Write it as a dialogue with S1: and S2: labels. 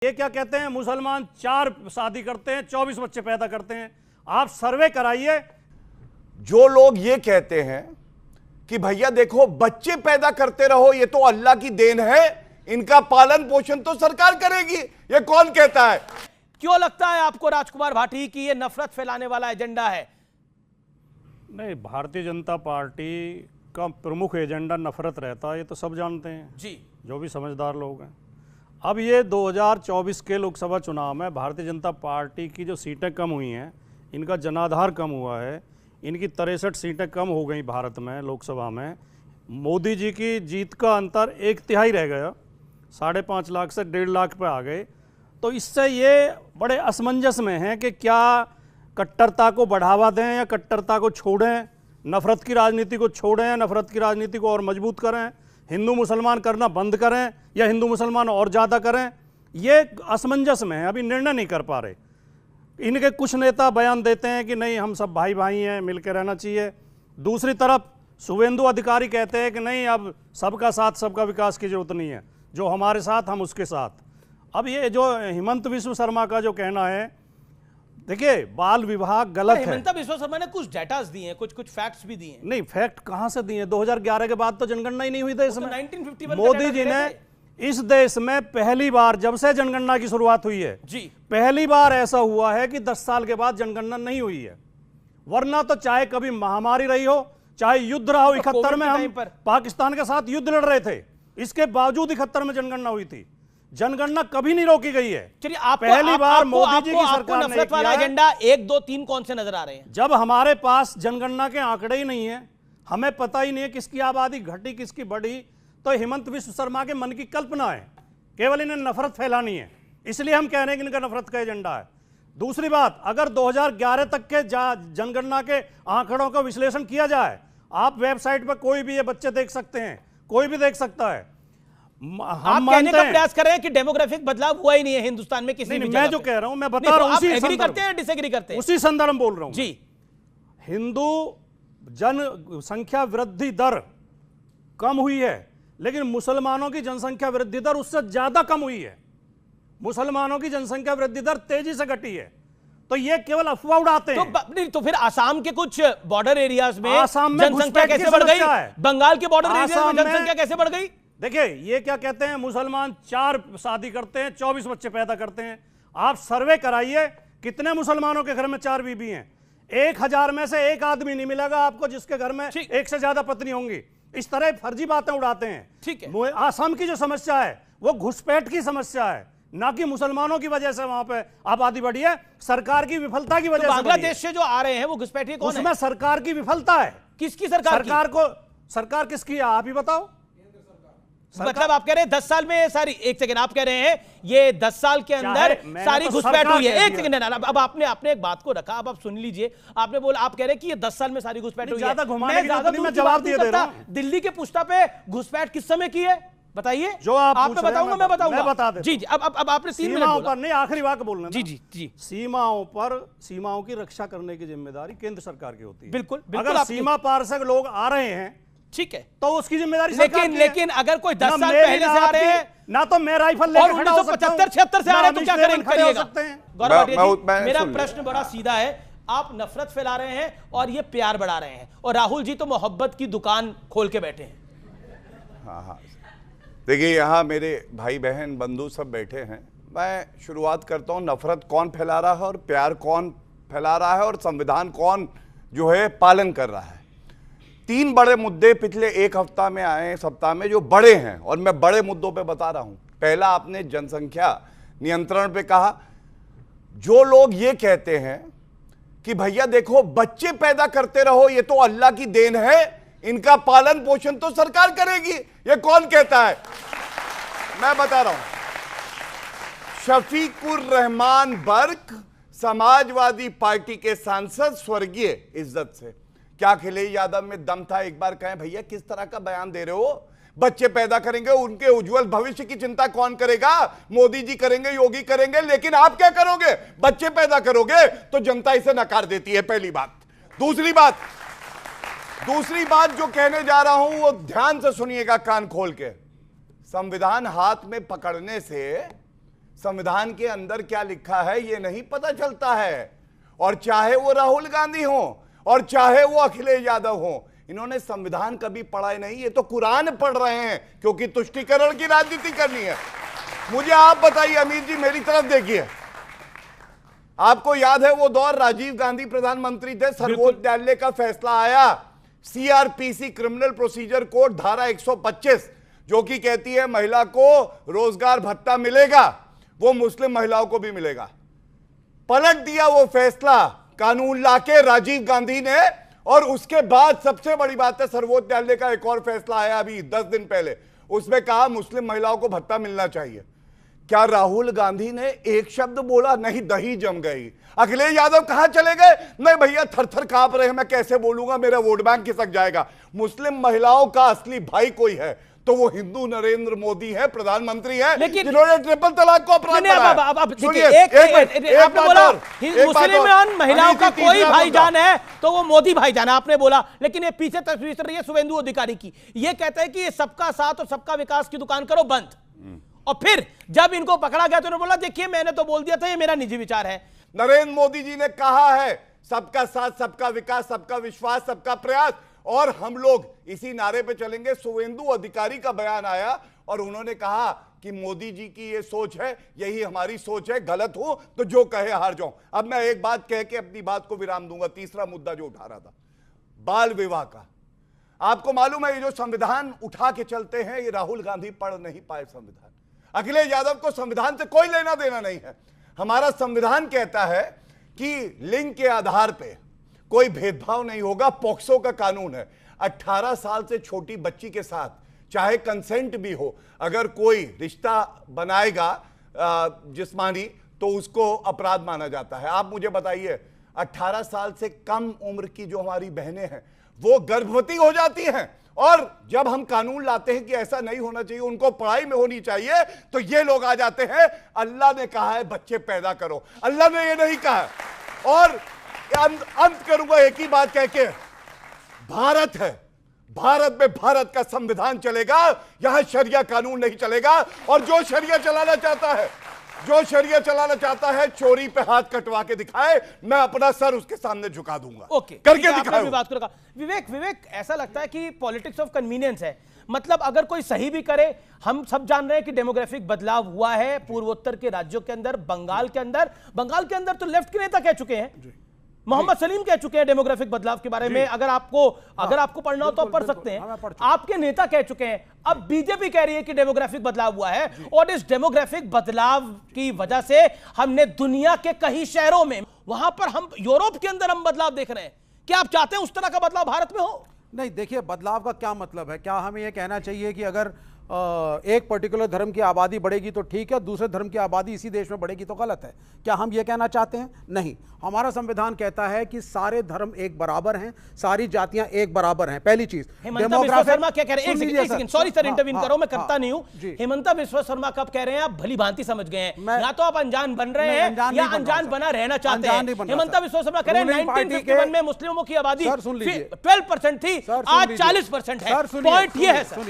S1: ये क्या कहते हैं, मुसलमान 4 शादी करते हैं, 24 बच्चे पैदा करते हैं। आप सर्वे कराइए।
S2: जो लोग ये कहते हैं कि भैया देखो बच्चे पैदा करते रहो, ये तो अल्लाह की देन है, इनका पालन पोषण तो सरकार करेगी, ये कौन कहता है?
S3: क्यों लगता है आपको राजकुमार भाटी कि ये नफरत फैलाने वाला एजेंडा है?
S1: नहीं, भारतीय जनता पार्टी का प्रमुख एजेंडा नफरत रहता है, ये तो सब जानते हैं
S3: जी,
S1: जो भी समझदार लोग हैं। अब ये 2024 के लोकसभा चुनाव में भारतीय जनता पार्टी की जो सीटें कम हुई हैं, इनका जनाधार कम हुआ है, इनकी 63 सीटें कम हो गई भारत में लोकसभा में। मोदी जी की जीत का अंतर 1/3 रह गया, 5.5 लाख से 1.5 लाख पे आ गए। तो इससे ये बड़े असमंजस में हैं कि क्या कट्टरता को बढ़ावा दें या कट्टरता को छोड़ें, नफरत की राजनीति को छोड़ें या नफरत की राजनीति को और मजबूत करें, हिंदू मुसलमान करना बंद करें या हिंदू मुसलमान और ज़्यादा करें। ये असमंजस में है, अभी निर्णय नहीं कर पा रहे। इनके कुछ नेता बयान देते हैं कि नहीं हम सब भाई भाई हैं, मिलकर रहना चाहिए। दूसरी तरफ शुभेंदु अधिकारी कहते हैं कि नहीं, अब सबका साथ सबका विकास की जरूरत नहीं है, जो हमारे साथ हम उसके साथ। अब ये जो हिमंत विश्व शर्मा का जो कहना है, देखिए बाल विवाह गलत है।
S3: हिमंत विश्व शर्मा ने कुछ डेटास दिए हैं, कुछ फैक्ट्स भी दिए हैं।
S1: नहीं, फैक्ट कहां से दिए? 2011 के बाद तो जनगणना ही नहीं हुई देश में।
S3: 1951
S1: मोदी जी ने इस देश में पहली बार, जब से जनगणना की शुरुआत हुई है
S3: जी,
S1: पहली बार ऐसा हुआ है कि 10 साल के बाद जनगणना नहीं हुई है। वरना तो चाहे कभी महामारी रही हो, चाहे युद्ध रहा हो, 71 में हम पाकिस्तान के साथ युद्ध लड़ रहे थे, इसके बावजूद 71 में जनगणना हुई थी। जनगणना कभी नहीं रोकी गई है।
S3: चलिए,
S1: पहली बार मोदी जी की सरकार ने
S3: नफरत वाला एजेंडा 1, 2, 3 कौन से नजर आ रहे हैं?
S1: जब हमारे पास जनगणना के आंकड़े ही नहीं है, हमें पता ही नहीं है किसकी आबादी घटी किसकी बढ़ी, तो हिमंत विश्व शर्मा के मन की कल्पना है, केवल इन्हें नफरत फैलानी है, इसलिए हम कह रहे हैं कि इनका नफरत का एजेंडा है। दूसरी बात, अगर 2011 तक के जनगणना के आंकड़ों का विश्लेषण किया जाए, आप वेबसाइट पर कोई भी ये बच्चे देख सकते हैं, कोई भी देख सकता है।
S3: हम कहने का प्रयास कर रहे हैं कि डेमोग्राफिक बदलाव हुआ ही नहीं है हिंदुस्तान में किसी भी जगह।
S1: मैं जो कह रहा हूं, मैं बता रहा हूं,
S3: आप एग्री करते हैं, डिसएग्री करते हैं?
S1: उसी संदर्भ में बोल रहा हूं
S3: जी।
S1: हिंदू जनसंख्या वृद्धि दर कम हुई है, लेकिन मुसलमानों की जनसंख्या वृद्धि दर उससे ज्यादा कम हुई है। मुसलमानों की जनसंख्या वृद्धि दर तेजी से घटी है, तो ये केवल अफवाह उड़ाते हैं।
S3: तो फिर आसाम के कुछ बॉर्डर एरियाज में
S1: आसाम में
S3: जनसंख्या कैसे बढ़ गई? बंगाल के बॉर्डर एरियाज में जनसंख्या कैसे बढ़ गई?
S1: देखिए, ये क्या कहते हैं, मुसलमान 4 शादी करते हैं, 24 बच्चे पैदा करते हैं। आप सर्वे कराइए, कितने मुसलमानों के घर में 4 बीबी हैं? 1000 में से 1 आदमी नहीं मिलेगा आपको जिसके घर में 1 से ज्यादा पत्नी होंगी। इस तरह फर्जी बातें उड़ाते हैं।
S3: ठीक है,
S1: आसाम की जो समस्या है वो घुसपैठ की समस्या है, ना कि मुसलमानों की वजह से वहां पे आबादी बढ़ी है, सरकार की विफलता की वजह से।
S3: बांग्लादेश से जो आ रहे हैं वो घुसपैठिए कौन है?
S1: उसमें सरकार की विफलता है।
S3: किसकी सरकार?
S1: सरकार किसकी है आप ही बताओ।
S3: मतलब आप कह रहे हैं 10 साल में सारी, एक सेकंड, आप कह रहे हैं ये 10 साल के अंदर सारी घुसपैठ हुई है। एक सेकंड, अब आपने एक बात को रखा, अब आप सुन लीजिए। आपने बोला, आप कह रहे हैं कि ये 10 साल में सारी घुसपैठ हुई है। मैं जवाब दे रहा हूं। दिल्ली के पुष्टा पे घुसपैठ किस समय की है बताइए?
S1: जो आप
S3: मैं बताऊंगा, मैं बताऊंगा,
S1: बता दे।
S3: जी जी, अब आपने 3 मिनट
S1: सीमाओं पर नहीं, आखिरी बात बोलना।
S3: जी जी जी,
S1: सीमाओं पर, सीमाओं की रक्षा करने की जिम्मेदारी केंद्र सरकार की होती है।
S3: बिल्कुल,
S1: अगर सीमा पार से लोग आ रहे हैं,
S3: ठीक है,
S1: तो उसकी जिम्मेदारी
S3: लेकिन अगर कोई 10 साल पहले से आ रहे हैं,
S1: ना तो मैं राइफल लेकर खड़ा हो सकता हूं,
S3: 1975-76 से आ रहे हैं, तो क्या करिएगा? गौरव भाटिया जी, मेरा
S2: प्रश्न
S3: प्रश्न बड़ा सीधा है। आप नफरत फैला रहे हैं और ये प्यार बढ़ा रहे हैं, और राहुल जी तो मोहब्बत की दुकान खोल के बैठे हैं।
S2: हाँ, देखिए यहाँ मेरे भाई बहन बंधु सब बैठे हैं। मैं शुरुआत करता हूँ, नफरत कौन फैला रहा है और प्यार कौन फैला रहा है और संविधान कौन जो है पालन कर रहा है। 3 बड़े मुद्दे पिछले 1 हफ्ता में आए, सप्ताह में, जो बड़े हैं, और मैं बड़े मुद्दों पे बता रहा हूं। पहला, आपने जनसंख्या नियंत्रण पे कहा। जो लोग ये कहते हैं कि भैया देखो बच्चे पैदा करते रहो, ये तो अल्लाह की देन है, इनका पालन पोषण तो सरकार करेगी, ये कौन कहता है? मैं बता रहा हूं। शफीकुर रहमान बर्क, समाजवादी पार्टी के सांसद, स्वर्गीय इज्जत से। क्या अखिलेश यादव में दम था? एक बार कहें भैया किस तरह का बयान दे रहे हो? बच्चे पैदा करेंगे, उनके उज्जवल भविष्य की चिंता कौन करेगा? मोदी जी करेंगे, योगी करेंगे, लेकिन आप क्या करोगे? बच्चे पैदा करोगे तो जनता इसे नकार देती है, पहली बात। दूसरी बात जो कहने जा रहा हूं वो ध्यान से सुनिएगा, कान खोल के। संविधान हाथ में पकड़ने से संविधान के अंदर क्या लिखा है ये नहीं पता चलता है। और चाहे वो राहुल गांधी हो और चाहे वो अखिलेश यादव हो, इन्होंने संविधान कभी पढ़ा नहीं, ये तो कुरान पढ़ रहे हैं क्योंकि तुष्टीकरण की राजनीति करनी है। मुझे आप बताइए अमीर जी, मेरी तरफ देखिए, आपको याद है वो दौर, राजीव गांधी प्रधानमंत्री थे, सर्वोच्च न्यायालय का फैसला आया, सीआरपीसी क्रिमिनल प्रोसीजर कोड धारा 125 जो कि कहती है महिला को रोजगार भत्ता मिलेगा, वो मुस्लिम महिलाओं को भी मिलेगा। पलट दिया वो फैसला कानून लाके राजीव गांधी ने, और उसके बाद सबसे बड़ी बात है सर्वोच्च न्यायालय का एक और फैसला आया अभी 10 दिन पहले, उसमें कहा मुस्लिम महिलाओं को भत्ता मिलना चाहिए। क्या राहुल गांधी ने एक शब्द बोला? नहीं, दही जम गई। अखिलेश यादव कहां चले गए? नहीं भैया, थर थर कांप रहे हैं, मैं कैसे बोलूंगा, मेरा वोट बैंक खिसक जाएगा। मुस्लिम महिलाओं का असली भाई कोई है तो वो हिंदू नरेंद्र मोदी है, प्रधानमंत्री है, जिन्होंने ट्रिपल तलाक को अपराध बनाया।
S3: आपने बोला मुस्लिम महिलाओं का कोई भाईजान है तो वो मोदी भाईजान है, आपने बोला, लेकिन ये पीछे तस्वीर चल रही है शुभेंदु अधिकारी की, ये कहता है कि ये सबका साथ और सबका विकास की दुकान करो बंद। और फिर जब इनको पकड़ा गया तो उन्होंने बोला देखिए मैंने तो बोल दिया था, ये मेरा निजी विचार है।
S2: नरेंद्र मोदी जी ने कहा है सबका साथ, सबका विकास, सबका विश्वास, सबका प्रयास, और हम लोग इसी नारे पे चलेंगे। शुभेंदु अधिकारी का बयान आया और उन्होंने कहा कि मोदी जी की ये सोच है, यही हमारी सोच है, गलत हो तो जो कहे हार जाऊं। अब मैं एक बात कह के अपनी बात को विराम दूंगा। तीसरा मुद्दा जो उठा रहा था बाल विवाह का, आपको मालूम है ये जो संविधान उठा के चलते हैं ये राहुल गांधी पढ़ नहीं पाए संविधान। अखिलेश यादव को संविधान से कोई लेना देना नहीं है। हमारा संविधान कहता है कि लिंग के आधार पे कोई भेदभाव नहीं होगा, पॉक्सो का कानून है। 18 साल से छोटी बच्ची के साथ चाहे कंसेंट भी हो, अगर कोई रिश्ता बनाएगा जिस्मानी तो उसको अपराध माना जाता है। आप मुझे बताइए 18 साल से कम उम्र की जो हमारी बहनें हैं वो गर्भवती हो जाती हैं, और जब हम कानून लाते हैं कि ऐसा नहीं होना चाहिए, उनको पढ़ाई में होनी चाहिए, तो ये लोग आ जाते हैं अल्लाह ने कहा है बच्चे पैदा करो, अल्लाह ने ये नहीं कहा। और अंत करूंगा एक ही बात कह के, भारत है, भारत में भारत का संविधान चलेगा, यहां शरिया कानून नहीं चलेगा। और जो शरिया चलाना चाहता है, जो शरिया चलाना चाहता है, चोरी पे हाथ कटवा के दिखाए, मैं अपना सर उसके सामने झुका दूंगा।
S3: ओके,
S2: करके दिखाओ।
S3: बात करूंगा विवेक ऐसा लगता है कि पॉलिटिक्स ऑफ कन्वीनियंस है, मतलब अगर कोई सही भी करे, हम सब जान रहे हैं कि डेमोग्राफिक बदलाव हुआ है पूर्वोत्तर के राज्यों के अंदर, बंगाल के अंदर तो लेफ्ट के नेता कह चुके हैं, मोहम्मद सलीम कह चुके हैं डेमोग्राफिक बदलाव के बारे में। अगर आपको पढ़ना हो तो पढ़ सकते हैं, आपके नेता कह चुके हैं। अब बीजेपी कह रही है कि डेमोग्राफिक बदलाव हुआ है, और इस डेमोग्राफिक बदलाव की वजह से हमने दुनिया के कई शहरों में, वहां पर हम यूरोप के अंदर हम बदलाव देख रहे हैं। क्या आप चाहते हैं उस तरह का बदलाव भारत में हो?
S4: नहीं, देखिए बदलाव का क्या मतलब है? क्या हमें यह कहना चाहिए कि अगर एक पर्टिकुलर धर्म की आबादी बढ़ेगी तो ठीक है, दूसरे धर्म की आबादी इसी देश में बढ़ेगी तो गलत है? क्या हम ये कहना चाहते हैं? नहीं, हमारा संविधान कहता है कि सारे धर्म एक बराबर हैं, सारी जातियां एक बराबर हैं। पहली चीज,
S3: हेमंता शर्मा क्या कह रहे हैं? एक सेकंड, सॉरी सर, इंटरवीन करो, मैं करता नहीं हूं। हेमंता विश्व शर्मा कब कह रहे हैं? आप भली भांति समझ गए हैं, या तो आप अनजान बन रहे हैं या अनजान बना रहना चाहते हैं। हेमंता विश्व शर्मा कह रहे हैं 1951 में मुस्लिमों की आबादी 12% थी, आज 40% है। पॉइंट ये है सर।